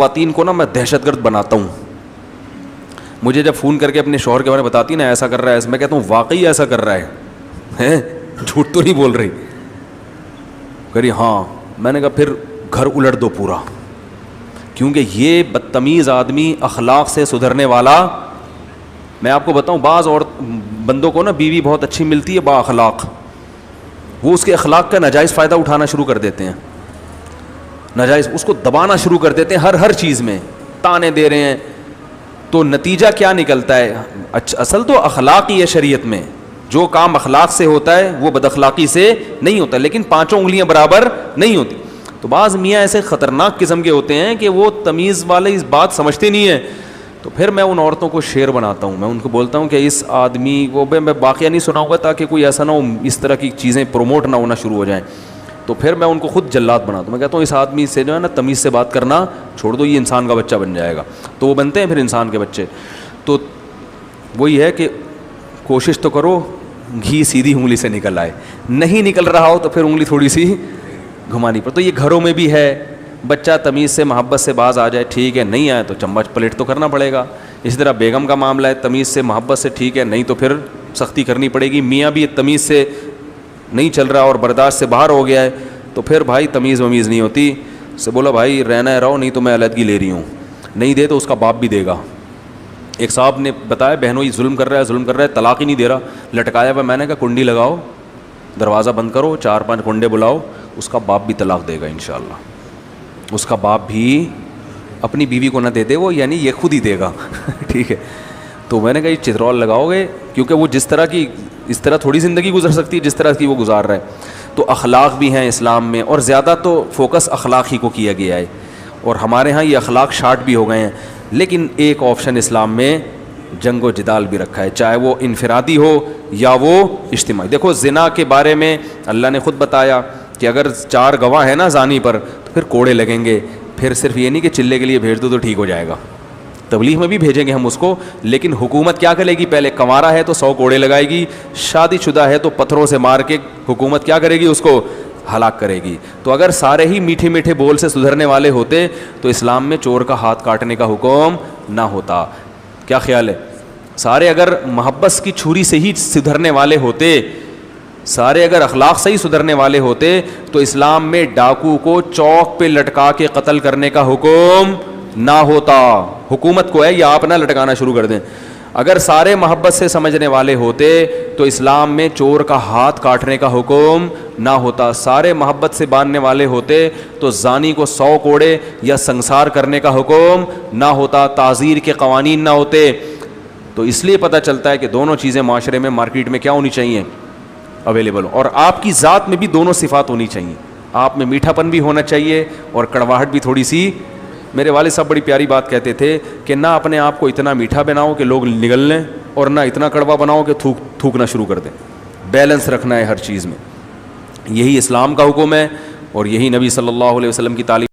خواتین کو نا میں دہشت گرد بناتا ہوں. مجھے جب فون کر کے اپنے شوہر کے بارے میں بتاتی نا ایسا کر رہا ہے, میں کہتا ہوں واقعی ایسا کر رہا ہے, جھوٹ تو نہیں بول رہی. کہی ہاں. میں نے کہا پھر گھر الٹ دو پورا, کیونکہ یہ بدتمیز آدمی اخلاق سے سدھرنے والا. میں آپ کو بتاؤں بعض اور بندوں کو نا بیوی بہت اچھی ملتی ہے با اخلاق, وہ اس کے اخلاق کا ناجائز فائدہ اٹھانا شروع کر دیتے ہیں, ناجائز اس کو دبانا شروع کر دیتے ہیں, ہر چیز میں تانے دے رہے ہیں. تو نتیجہ کیا نکلتا ہے؟ اصل تو اخلاق ہی ہے شریعت میں, جو کام اخلاق سے ہوتا ہے وہ بد اخلاقی سے نہیں ہوتا, لیکن پانچوں انگلیاں برابر نہیں ہوتی. تو بعض میاں ایسے خطرناک قسم کے ہوتے ہیں کہ وہ تمیز والے اس بات سمجھتے نہیں ہیں. تو پھر میں ان عورتوں کو شیر بناتا ہوں, میں ان کو بولتا ہوں کہ اس آدمی کو میں واقعہ نہیں سناؤں گا تاکہ کوئی ایسا نہ ہو اس طرح کی چیزیں پروموٹ نہ ہونا شروع ہو جائیں. تو پھر میں ان کو خود جلاد بناتا ہوں. میں کہتا ہوں اس آدمی سے جو ہے نا تمیز سے بات کرنا چھوڑ دو, یہ انسان کا بچہ بن جائے گا. تو وہ بنتے ہیں پھر انسان کے بچے. تو وہی ہے کہ کوشش تو کرو گھی سیدھی انگلی سے نکل آئے, نہیں نکل رہا ہو تو پھر انگلی تھوڑی سی گھمانی پڑے. تو یہ گھروں میں بھی ہے, بچہ تمیز سے محبت سے باز آ جائے ٹھیک ہے, نہیں آئے تو چمچ پلیٹ تو کرنا پڑے گا. اسی طرح بیگم کا معاملہ ہے, تمیز سے محبت سے ٹھیک ہے, نہیں تو پھر سختی کرنی پڑے گی. میاں بھی تمیز سے نہیں چل رہا اور برداشت سے باہر ہو گیا ہے تو پھر بھائی تمیز ومیز نہیں ہوتی. سے بولا بھائی رہنا ہے رہو, نہیں تو میں علیحدگی لے رہی ہوں. نہیں دے تو اس کا باپ بھی دے گا. ایک صاحب نے بتایا بہنوں یہ ظلم کر رہا ہے, طلاق ہی نہیں دے رہا, لٹکایا ہوا. میں نے کہا کنڈی لگاؤ, دروازہ بند کرو, 4-5 کنڈے بلاؤ, اس کا باپ بھی طلاق دے گا انشاءاللہ. اس کا باپ بھی اپنی بیوی کو نہ دے دے وہ, یعنی یہ خود ہی دے گا. ٹھیک ہے. تو میں نے کہا یہ چترول لگاؤ گے, کیونکہ وہ جس طرح کی اس طرح تھوڑی زندگی گزر سکتی ہے جس طرح کی وہ گزار رہا ہے. تو اخلاق بھی ہیں اسلام میں, اور زیادہ تو فوکس اخلاق ہی کو کیا گیا ہے, اور ہمارے ہاں یہ اخلاق شارٹ بھی ہو گئے ہیں. لیکن ایک آپشن اسلام میں جنگ و جدال بھی رکھا ہے, چاہے وہ انفرادی ہو یا وہ اجتماعی. دیکھو زنا کے بارے میں اللہ نے خود بتایا کہ اگر 4 گواہ ہیں نا زانی پر تو پھر کوڑے لگیں گے. پھر صرف یہ نہیں کہ چلے کے لیے بھیج دو تو ٹھیک ہو جائے گا, تبلیغ میں بھی بھیجیں گے ہم اس کو, لیکن حکومت کیا کرے گی؟ پہلے کنوارا ہے تو 100 کوڑے لگائے گی, شادی شدہ ہے تو پتھروں سے مار کے حکومت کیا کرے گی؟ اس کو ہلاک کرے گی. تو اگر سارے ہی میٹھے میٹھے بول سے سدھرنے والے ہوتے تو اسلام میں چور کا ہاتھ کاٹنے کا حکم نہ ہوتا. کیا خیال ہے؟ سارے اگر محبت کی چھری سے ہی سدھرنے والے ہوتے, سارے اگر اخلاق سے ہی سدھرنے والے ہوتے تو اسلام میں ڈاکو کو چوک پہ لٹکا کے قتل کرنے کا حکم نہ ہوتا. حکومت کو ہے یا آپ نہ لٹکانا شروع کر دیں. اگر سارے محبت سے سمجھنے والے ہوتے تو اسلام میں چور کا ہاتھ کاٹنے کا حکم نہ ہوتا. سارے محبت سے باندھنے والے ہوتے تو زانی کو 100 کوڑے یا سنسار کرنے کا حکم نہ ہوتا, تعزیر کے قوانین نہ ہوتے. تو اس لیے پتہ چلتا ہے کہ دونوں چیزیں معاشرے میں مارکیٹ میں کیا ہونی چاہیے؟ اویلیبل. اور آپ کی ذات میں بھی دونوں صفات ہونی چاہیے. آپ میں میٹھا پن بھی ہونا چاہیے اور کڑواہٹ بھی تھوڑی سی. میرے والد صاحب بڑی پیاری بات کہتے تھے کہ نہ اپنے آپ کو اتنا میٹھا بناؤ کہ لوگ نگل لیں, اور نہ اتنا کڑوا بناؤ کہ تھوکنا شروع کر دیں. بیلنس رکھنا ہے ہر چیز میں. یہی اسلام کا حکم ہے اور یہی نبی صلی اللہ علیہ وسلم کی تعلیم